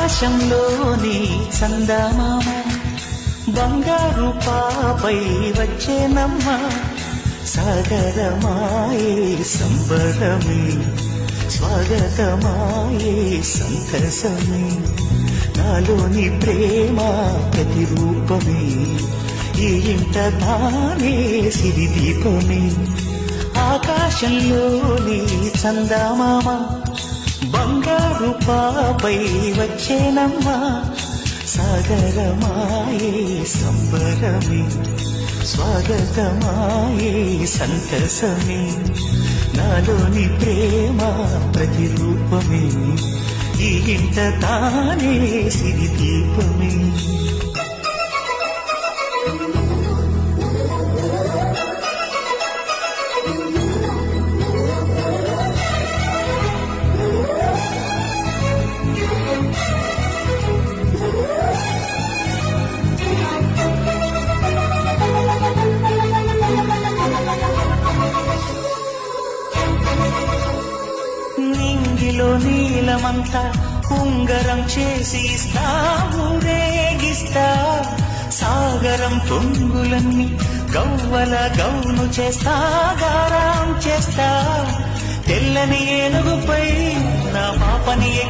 ఆకాశంలోని చందమామ బంగారు పాపై వచ్చేనమ్మ సాగరమాయే సంబరమే స్వాగతమాయే సంతసమే నాలోని ప్రేమ ప్రతిరూపమే ఈ ఇంట తానే సిరిదీపమే ఆకాశంలోని చందమామ బంగారు పాపై వచ్చేనమ్మా సాగరమాయే సంబరమే స్వాగతమాయే సంతసమే నాలోని ప్రేమ ప్రతిరూపమే ఈ ఇంట తానే సిరిదీపమే నింగిలో నీలమంతా ఉంగరం చేసి ఇస్తా ఊరేగిస్తా సాగరం పొంగులన్నీ గవ్వల గౌను చేస్తా గారం చేస్తా తెల్లని ఏనుగుపై నా పాపని